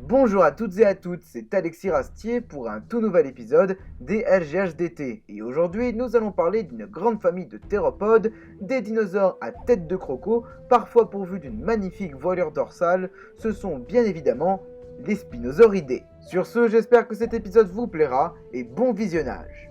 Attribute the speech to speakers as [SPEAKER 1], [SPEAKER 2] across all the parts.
[SPEAKER 1] Bonjour à toutes et à toutes, c'est Alexis Rastier pour un tout nouvel épisode des LGHDT. Et aujourd'hui, nous allons parler d'une grande famille de théropodes, des dinosaures à tête de croco, parfois pourvus d'une magnifique voilure dorsale. Ce sont bien évidemment les Spinosauridés. Sur ce, j'espère que cet épisode vous plaira et bon visionnage.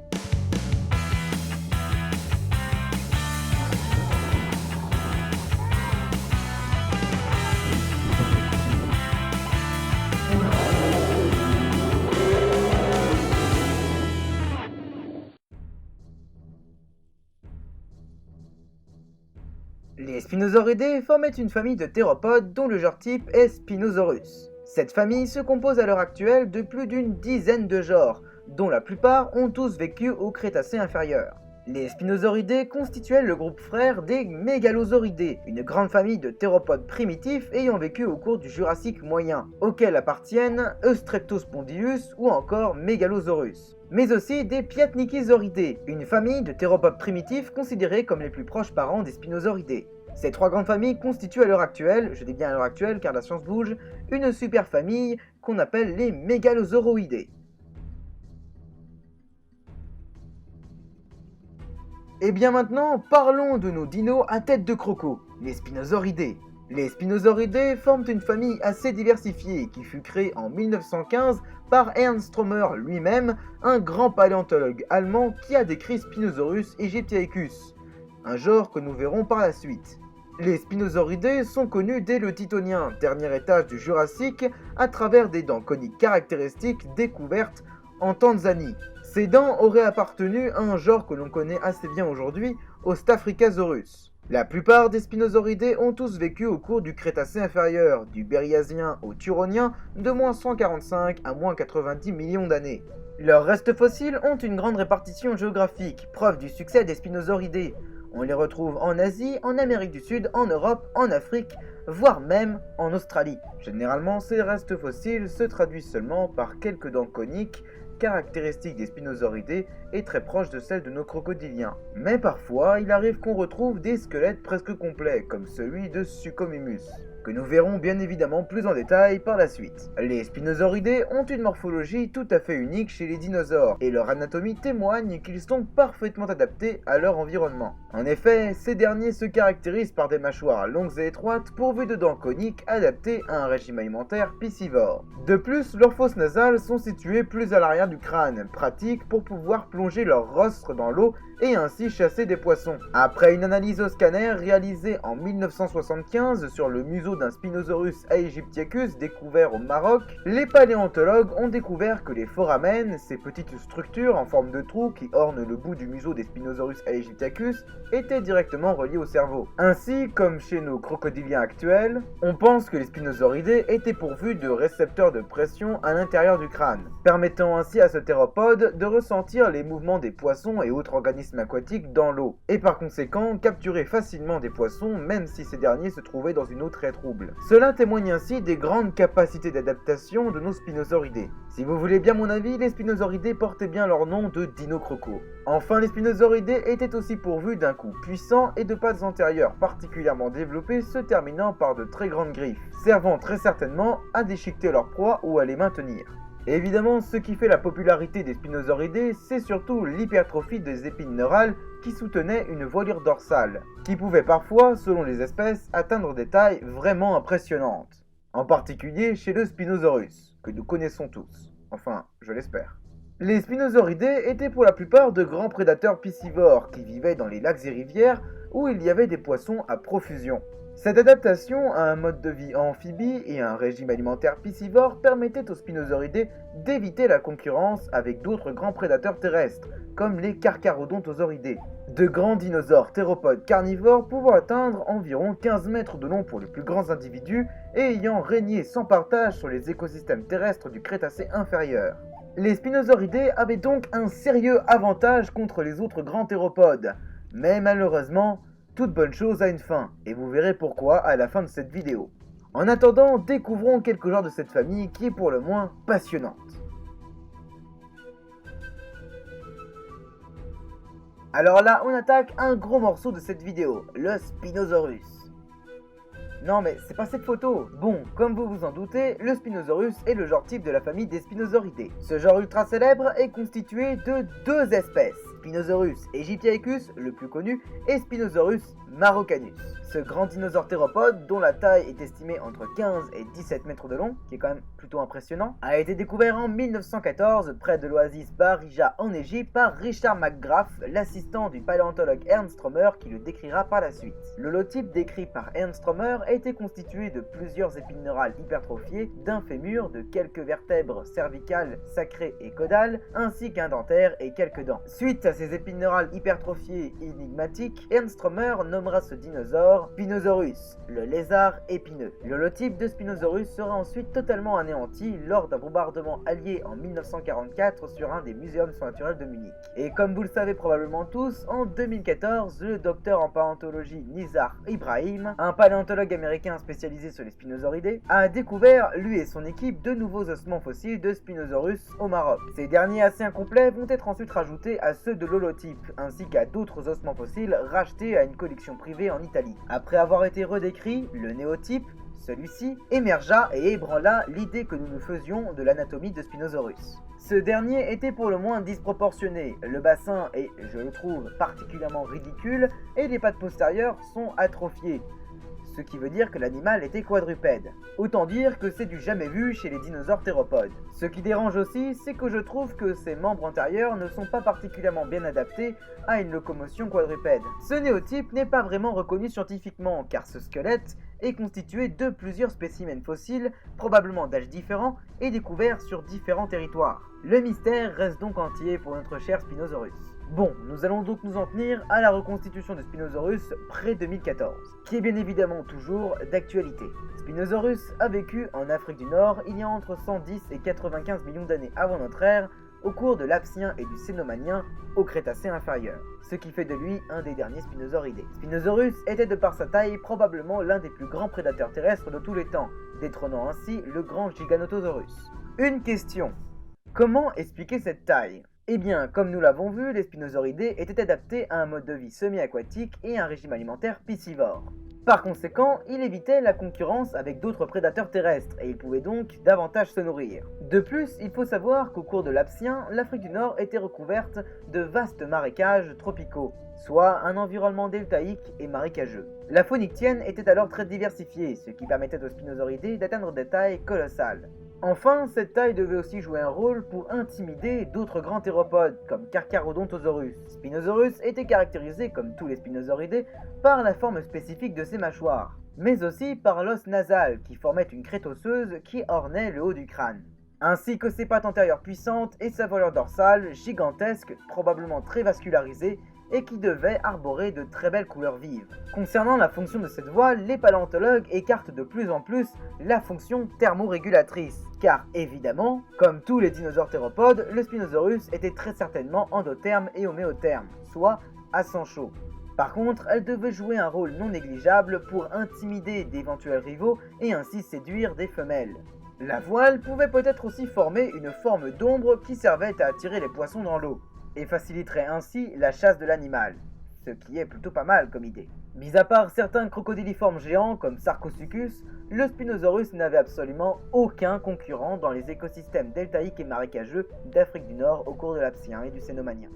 [SPEAKER 1] Les Spinosauridés formaient une famille de théropodes dont le genre type est Spinosaurus. Cette famille se compose à l'heure actuelle de plus d'une dizaine de genres, dont la plupart ont tous vécu au Crétacé inférieur. Les Spinosauridés constituaient le groupe frère des Mégalosauridés, une grande famille de théropodes primitifs ayant vécu au cours du Jurassique moyen, auxquels appartiennent Eustreptospondylus ou encore Megalosaurus. Mais aussi des Piatnikisauridés, une famille de théropodes primitifs considérés comme les plus proches parents des Spinosauridés. Ces trois grandes familles constituent à l'heure actuelle, je dis bien à l'heure actuelle car la science bouge, une super famille qu'on appelle les Mégalosauroïdés. Et bien maintenant, parlons de nos dinos à tête de croco, les Spinosauridés. Les Spinosauridés forment une famille assez diversifiée qui fut créée en 1915 par Ernst Trömer lui-même, un grand paléontologue allemand qui a décrit Spinosaurus aegyptiacus, un genre que nous verrons par la suite. Les Spinosauridés sont connus dès le Tithonien, dernier étage du Jurassique, à travers des dents coniques caractéristiques découvertes en Tanzanie. Ces dents auraient appartenu à un genre que l'on connaît assez bien aujourd'hui, Ostafricasaurus. La plupart des Spinosauridés ont tous vécu au cours du Crétacé inférieur, du Berriasien au Turonien, de moins 145 à moins 90 millions d'années. Leurs restes fossiles ont une grande répartition géographique, preuve du succès des Spinosauridés. On les retrouve en Asie, en Amérique du Sud, en Europe, en Afrique, voire même en Australie. Généralement, ces restes fossiles se traduisent seulement par quelques dents coniques, caractéristiques des Spinosauridés et très proches de celles de nos crocodiliens. Mais parfois, il arrive qu'on retrouve des squelettes presque complets, comme celui de Suchomimus, que nous verrons bien évidemment plus en détail par la suite. Les Spinosauridés ont une morphologie tout à fait unique chez les dinosaures, et leur anatomie témoigne qu'ils sont parfaitement adaptés à leur environnement. En effet, ces derniers se caractérisent par des mâchoires longues et étroites pourvues de dents coniques adaptées à un régime alimentaire piscivore. De plus, leurs fosses nasales sont situées plus à l'arrière du crâne, pratique pour pouvoir plonger leur rostre dans l'eau et ainsi chasser des poissons. Après une analyse au scanner réalisée en 1975 sur le museau d'un Spinosaurus aegyptiacus découvert au Maroc, les paléontologues ont découvert que les foramen, ces petites structures en forme de trou qui ornent le bout du museau des Spinosaurus aegyptiacus, étaient directement reliés au cerveau. Ainsi, comme chez nos crocodiliens actuels, on pense que les Spinosauridés étaient pourvus de récepteurs de pression à l'intérieur du crâne, permettant ainsi à ce théropode de ressentir les mouvements des poissons et autres organismes aquatiques dans l'eau, et par conséquent capturer facilement des poissons même si ces derniers se trouvaient dans une eau très trouble. Cela témoigne ainsi des grandes capacités d'adaptation de nos Spinosauridés. Si vous voulez bien mon avis, les Spinosauridés portaient bien leur nom de dino-croco. Enfin, les Spinosauridés étaient aussi pourvus d'un cou puissant et de pattes antérieures particulièrement développées se terminant par de très grandes griffes, servant très certainement à déchiqueter leur proie ou à les maintenir. Évidemment, ce qui fait la popularité des Spinosauridés, c'est surtout l'hypertrophie des épines neurales qui soutenaient une voilure dorsale, qui pouvait parfois, selon les espèces, atteindre des tailles vraiment impressionnantes. En particulier chez le Spinosaurus, que nous connaissons tous. Enfin, je l'espère. Les Spinosauridés étaient pour la plupart de grands prédateurs piscivores qui vivaient dans les lacs et rivières où il y avait des poissons à profusion. Cette adaptation à un mode de vie amphibie et à un régime alimentaire piscivore permettait aux Spinosauridés d'éviter la concurrence avec d'autres grands prédateurs terrestres, comme les Carcharodontosauridés, de grands dinosaures théropodes carnivores pouvant atteindre environ 15 mètres de long pour les plus grands individus et ayant régné sans partage sur les écosystèmes terrestres du Crétacé inférieur. Les Spinosauridés avaient donc un sérieux avantage contre les autres grands théropodes, mais malheureusement, toute bonne chose a une fin, et vous verrez pourquoi à la fin de cette vidéo. En attendant, découvrons quelques genres de cette famille qui est pour le moins passionnante. Alors là, on attaque un gros morceau de cette vidéo, le Spinosaurus. Non mais c'est pas cette photo. Bon, comme vous vous en doutez, le Spinosaurus est le genre type de la famille des Spinosauridae. Ce genre ultra célèbre est constitué de deux espèces, Spinosaurus aegyptiacus, le plus connu, et Spinosaurus maroccanus. Ce grand dinosaure théropode, dont la taille est estimée entre 15 et 17 mètres de long, qui est quand même plutôt impressionnant, a été découvert en 1914 près de l'oasis Barija en Égypte par Richard McGrath, l'assistant du paléontologue Ernst Römer qui le décrira par la suite. L'holotype décrit par Ernst Römer était constitué de plusieurs épines neurales hypertrophiées, d'un fémur, de quelques vertèbres cervicales, sacrées et caudales, ainsi qu'un dentaire et quelques dents. Suite à ces épines neurales hypertrophiées énigmatiques, Ernst Römer nommera ce dinosaure Spinosaurus, le lézard épineux. L'holotype de Spinosaurus sera ensuite totalement anéanti lors d'un bombardement allié en 1944 sur un des muséums naturels de Munich. Et comme vous le savez probablement tous, en 2014, le docteur en paléontologie Nizar Ibrahim, un paléontologue américain spécialisé sur les Spinosauridae, a découvert, lui et son équipe, de nouveaux ossements fossiles de Spinosaurus au Maroc. Ces derniers assez incomplets vont être ensuite rajoutés à ceux de l'holotype, ainsi qu'à d'autres ossements fossiles rachetés à une collection privée en Italie. Après avoir été redécrit, le néotype, celui-ci, émergea et ébranla l'idée que nous nous faisions de l'anatomie de Spinosaurus. Ce dernier était pour le moins disproportionné, le bassin est, je le trouve, particulièrement ridicule et les pattes postérieures sont atrophiées, ce qui veut dire que l'animal était quadrupède. Autant dire que c'est du jamais vu chez les dinosaures théropodes. Ce qui dérange aussi, c'est que je trouve que ses membres antérieurs ne sont pas particulièrement bien adaptés à une locomotion quadrupède. Ce néotype n'est pas vraiment reconnu scientifiquement, car ce squelette est constitué de plusieurs spécimens fossiles, probablement d'âges différents et découverts sur différents territoires. Le mystère reste donc entier pour notre cher Spinosaurus. Bon, nous allons donc nous en tenir à la reconstitution de Spinosaurus pré-2014, qui est bien évidemment toujours d'actualité. Spinosaurus a vécu en Afrique du Nord il y a entre 110 et 95 millions d'années avant notre ère, au cours de l'Aptien et du Cénomanien au Crétacé inférieur, ce qui fait de lui un des derniers Spinosauridae. Spinosaurus était de par sa taille probablement l'un des plus grands prédateurs terrestres de tous les temps, détrônant ainsi le grand Giganotosaurus. Une question. Comment expliquer cette taille ? Eh bien, comme nous l'avons vu, les Spinosauridae étaient adaptés à un mode de vie semi-aquatique et un régime alimentaire piscivore. Par conséquent, il évitait la concurrence avec d'autres prédateurs terrestres et il pouvait donc davantage se nourrir. De plus, il faut savoir qu'au cours de l'Aptien, l'Afrique du Nord était recouverte de vastes marécages tropicaux, soit un environnement deltaïque et marécageux. La faune ictienne était alors très diversifiée, ce qui permettait aux Spinosauridae d'atteindre des tailles colossales. Enfin, cette taille devait aussi jouer un rôle pour intimider d'autres grands théropodes, comme Carcharodontosaurus. Spinosaurus était caractérisé, comme tous les Spinosauridae, par la forme spécifique de ses mâchoires, mais aussi par l'os nasal, qui formait une crête osseuse qui ornait le haut du crâne, ainsi que ses pattes antérieures puissantes et sa voilure dorsale gigantesque, probablement très vascularisée, et qui devait arborer de très belles couleurs vives. Concernant la fonction de cette voile, les paléontologues écartent de plus en plus la fonction thermorégulatrice, car évidemment, comme tous les dinosaures théropodes, le Spinosaurus était très certainement endotherme et homéotherme, soit à sang chaud. Par contre, elle devait jouer un rôle non négligeable pour intimider d'éventuels rivaux et ainsi séduire des femelles. La voile pouvait peut-être aussi former une forme d'ombre qui servait à attirer les poissons dans l'eau, et faciliterait ainsi la chasse de l'animal, ce qui est plutôt pas mal comme idée. Mis à part certains crocodiliformes géants comme Sarcosuchus, le Spinosaurus n'avait absolument aucun concurrent dans les écosystèmes deltaïques et marécageux d'Afrique du Nord au cours de l'Aptien et du Cénomanien.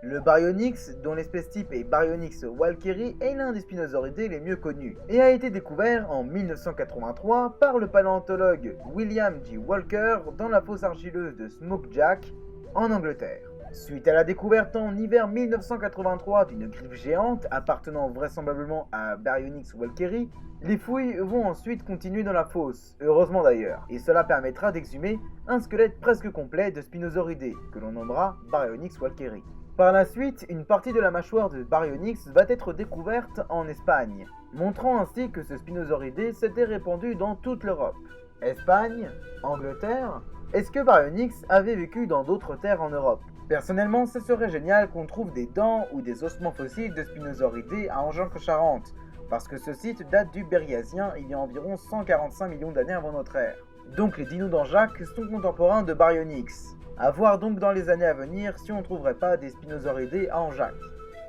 [SPEAKER 1] Le Baryonyx, dont l'espèce type est Baryonyx walkeri, est l'un des Spinosauridae les mieux connus, et a été découvert en 1983 par le paléontologue William J. Walker dans la fosse argileuse de Smokejack, en Angleterre. Suite à la découverte en hiver 1983 d'une griffe géante appartenant vraisemblablement à Baryonyx walkeri, les fouilles vont ensuite continuer dans la fosse, heureusement d'ailleurs, et cela permettra d'exhumer un squelette presque complet de Spinosauridae, que l'on nommera Baryonyx walkeri. Par la suite, une partie de la mâchoire de Baryonyx va être découverte en Espagne, montrant ainsi que ce Spinosauridae s'était répandu dans toute l'Europe. Espagne, Angleterre, est-ce que Baryonyx avait vécu dans d'autres terres en Europe? Personnellement, ce serait génial qu'on trouve des dents ou des ossements fossiles de Spinosauridae à Angenques-Charente, parce que ce site date du Berriasien il y a environ 145 millions d'années avant notre ère. Donc les dinos d'Angeac sont contemporains de Baryonyx. À voir donc dans les années à venir si on ne trouverait pas des Spinosauridae à Angeac.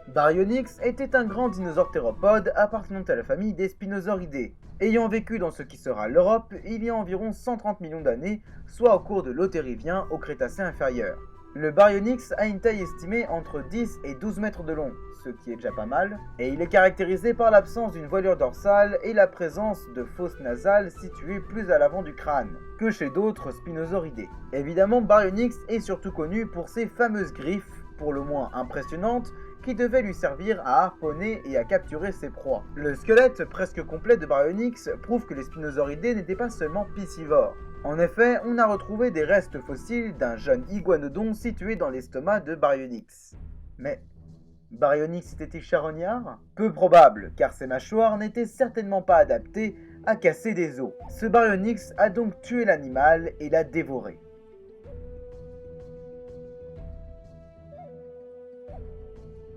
[SPEAKER 1] Baryonyx était un grand dinosaure théropode appartenant à la famille des Spinosauridae. Ayant vécu dans ce qui sera l'Europe il y a environ 130 millions d'années, soit au cours de l'Otérivien au Crétacé inférieur. Le Baryonyx a une taille estimée entre 10 et 12 mètres de long, ce qui est déjà pas mal, et il est caractérisé par l'absence d'une voilure dorsale et la présence de fosses nasales situées plus à l'avant du crâne que chez d'autres Spinosauridae. Évidemment, Baryonyx est surtout connu pour ses fameuses griffes, pour le moins impressionnantes, qui devaient lui servir à harponner et à capturer ses proies. Le squelette presque complet de Baryonyx prouve que les Spinosauridae n'étaient pas seulement piscivores. En effet, on a retrouvé des restes fossiles d'un jeune iguanodon situé dans l'estomac de Baryonyx. Mais Baryonyx était-il charognard? Peu probable, car ses mâchoires n'étaient certainement pas adaptées à casser des os. Ce Baryonyx a donc tué l'animal et l'a dévoré.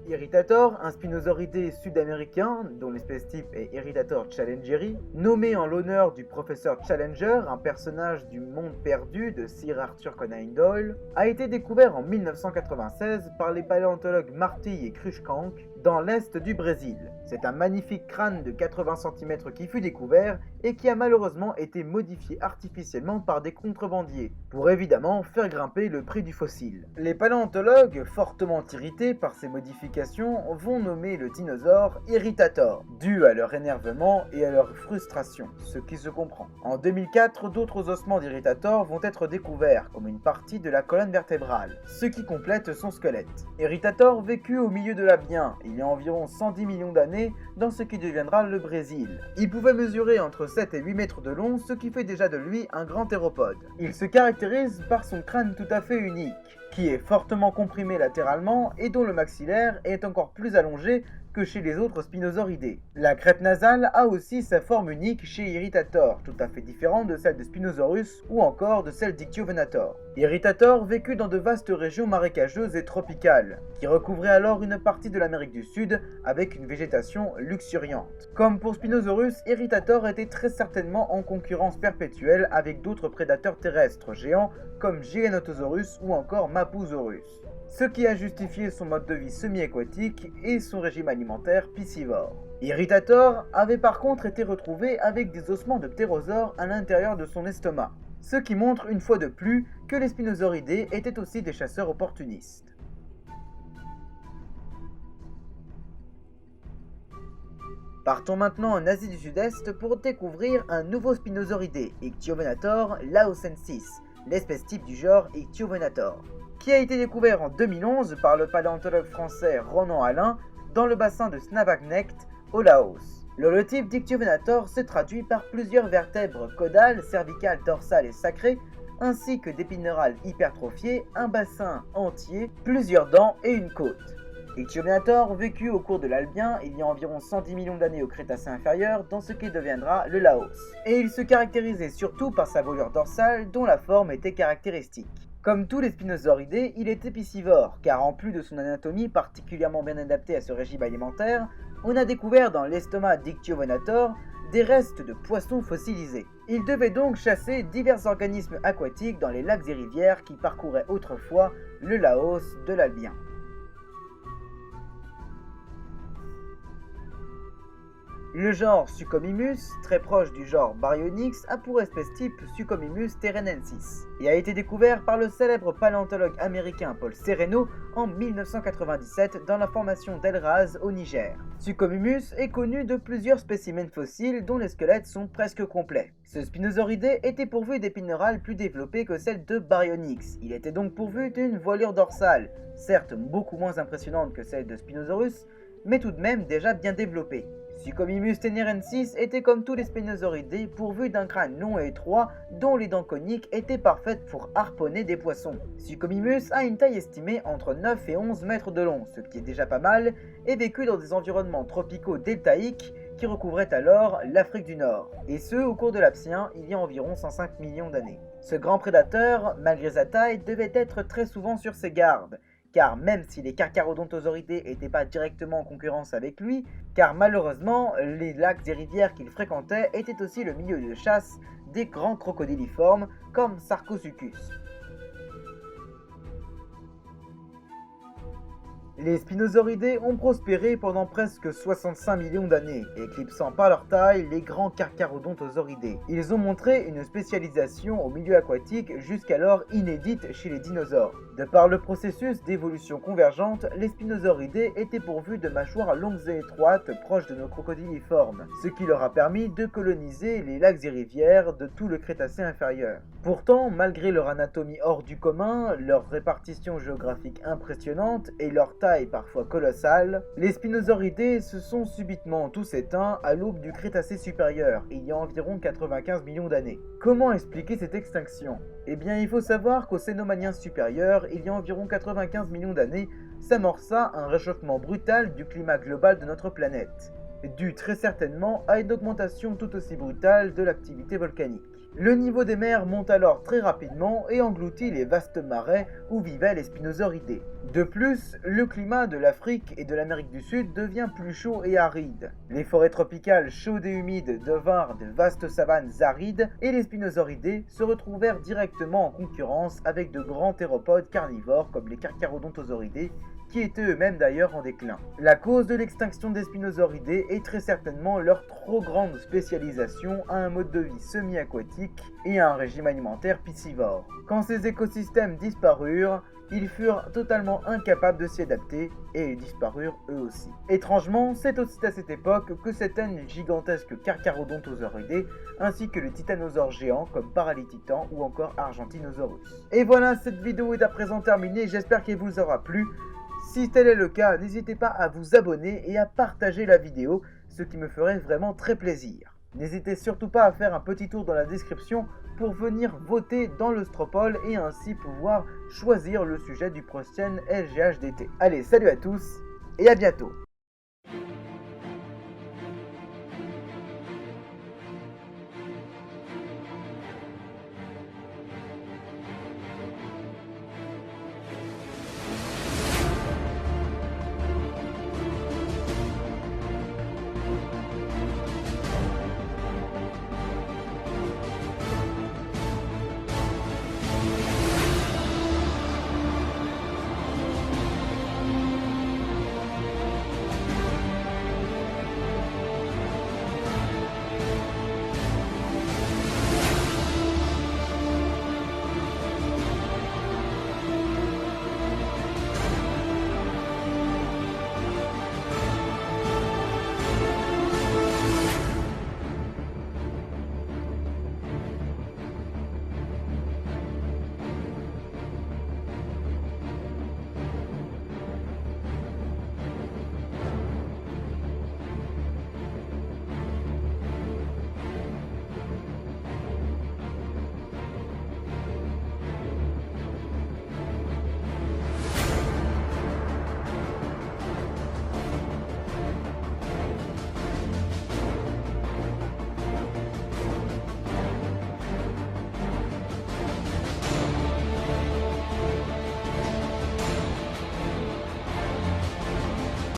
[SPEAKER 1] Irritator, un spinosauridé sud-américain, dont l'espèce type est Irritator challengeri, nommé en l'honneur du professeur Challenger, un personnage du Monde perdu de Sir Arthur Conan Doyle, a été découvert en 1996 par les paléontologues Marty et Cruikshank dans l'est du Brésil. C'est un magnifique crâne de 80 cm qui fut découvert et qui a malheureusement été modifié artificiellement par des contrebandiers, pour évidemment faire grimper le prix du fossile. Les paléontologues, fortement irrités par ces modifications, vont nommer le dinosaure Irritator, dû à leur énervement et à leur frustration, ce qui se comprend. En 2004, d'autres ossements d'Irritator vont être découverts comme une partie de la colonne vertébrale, ce qui complète son squelette. Irritator vécut au milieu de la Bien, il y a environ 110 millions d'années, dans ce qui deviendra le Brésil. Il pouvait mesurer entre 7 et 8 mètres de long, ce qui fait déjà de lui un grand théropode. Il se caractérise par son crâne tout à fait unique, qui est fortement comprimé latéralement et dont le maxillaire est encore plus allongé que chez les autres Spinosauridae. La crête nasale a aussi sa forme unique chez Irritator, tout à fait différente de celle de Spinosaurus ou encore de celle d'Ichthyovenator. Irritator vécut dans de vastes régions marécageuses et tropicales, qui recouvraient alors une partie de l'Amérique du Sud avec une végétation luxuriante. Comme pour Spinosaurus, Irritator était très certainement en concurrence perpétuelle avec d'autres prédateurs terrestres géants comme Giganotosaurus ou encore Mapusaurus, ce qui a justifié son mode de vie semi-aquatique et son régime alimentaire piscivore. Irritator avait par contre été retrouvé avec des ossements de ptérosaures à l'intérieur de son estomac, ce qui montre une fois de plus que les Spinosauridae étaient aussi des chasseurs opportunistes. Partons maintenant en Asie du Sud-Est pour découvrir un nouveau Spinosauridé, Ichthyovenator laosensis, l'espèce type du genre Ichthyovenator, qui a été découvert en 2011 par le paléontologue français Ronan Alain dans le bassin de Snævagnekt au Laos. L'holotype d'Ichthyovenator se traduit par plusieurs vertèbres caudales, cervicales, dorsales et sacrées, ainsi que d'épines neurales hypertrophiées, un bassin entier, plusieurs dents et une côte. Ichthyovenator vécut au cours de l'Albien il y a environ 110 millions d'années au Crétacé inférieur dans ce qui deviendra le Laos. Et il se caractérisait surtout par sa voilure dorsale dont la forme était caractéristique. Comme tous les Spinosauridae, il était piscivore, car en plus de son anatomie particulièrement bien adaptée à ce régime alimentaire, on a découvert dans l'estomac d'Ichthyovenator des restes de poissons fossilisés. Il devait donc chasser divers organismes aquatiques dans les lacs et rivières qui parcouraient autrefois le Laos de l'Albien. Le genre Suchomimus, très proche du genre Baryonyx, a pour espèce type Suchomimus terrenensis et a été découvert par le célèbre paléontologue américain Paul Sereno en 1997 dans la formation d'El Raz au Niger. Suchomimus est connu de plusieurs spécimens fossiles dont les squelettes sont presque complets. Ce Spinosauridé était pourvu d'épines neurales plus développées que celles de Baryonyx. Il était donc pourvu d'une voilure dorsale, certes beaucoup moins impressionnante que celle de Spinosaurus, mais tout de même déjà bien développée. Suchomimus tenerensis était comme tous les Spinosauridae pourvu d'un crâne long et étroit dont les dents coniques étaient parfaites pour harponner des poissons. Suchomimus a une taille estimée entre 9 et 11 mètres de long, ce qui est déjà pas mal, et vécut dans des environnements tropicaux deltaïques qui recouvraient alors l'Afrique du Nord, et ce au cours de l'Aptien il y a environ 105 millions d'années. Ce grand prédateur, malgré sa taille, devait être très souvent sur ses gardes, car même si les Carcharodontosauridae n'étaient pas directement en concurrence avec lui, car malheureusement, les lacs et rivières qu'il fréquentait étaient aussi le milieu de chasse des grands crocodiliformes comme Sarcosuchus. Les Spinosauridés ont prospéré pendant presque 65 millions d'années, éclipsant par leur taille les grands Carcharodontosauridae. Ils ont montré une spécialisation au milieu aquatique jusqu'alors inédite chez les dinosaures. De par le processus d'évolution convergente, les Spinosauridés étaient pourvus de mâchoires longues et étroites proches de nos crocodiliformes, ce qui leur a permis de coloniser les lacs et rivières de tout le Crétacé inférieur. Pourtant, malgré leur anatomie hors du commun, leur répartition géographique impressionnante et leur taille parfois colossale, les Spinosauridés se sont subitement tous éteints à l'aube du Crétacé supérieur, il y a environ 95 millions d'années. Comment expliquer cette extinction? Eh bien, il faut savoir qu'au Cénomanien supérieur, il y a environ 95 millions d'années, s'amorça un réchauffement brutal du climat global de notre planète, dû très certainement à une augmentation tout aussi brutale de l'activité volcanique. Le niveau des mers monte alors très rapidement et engloutit les vastes marais où vivaient les Spinosauridés. De plus, le climat de l'Afrique et de l'Amérique du Sud devient plus chaud et aride. Les forêts tropicales chaudes et humides devinrent de vastes savanes arides et les Spinosauridés se retrouvèrent directement en concurrence avec de grands théropodes carnivores comme les Carcharodontosauridae, qui étaient eux-mêmes d'ailleurs en déclin. La cause de l'extinction des Spinosauridés est très certainement leur trop grande spécialisation à un mode de vie semi-aquatique et à un régime alimentaire piscivore. Quand ces écosystèmes disparurent, ils furent totalement incapables de s'y adapter et ils disparurent eux aussi. Étrangement, c'est aussi à cette époque que s'éteignent les gigantesques Carcharodontosauridae ainsi que les titanosaures géants comme Paralititan ou encore Argentinosaurus. Et voilà, cette vidéo est à présent terminée, j'espère qu'elle vous aura plu. Si tel est le cas, n'hésitez pas à vous abonner et à partager la vidéo, ce qui me ferait vraiment très plaisir. N'hésitez surtout pas à faire un petit tour dans la description pour venir voter dans le Stropole et ainsi pouvoir choisir le sujet du prochain LGH d'été. Allez, salut à tous et à bientôt!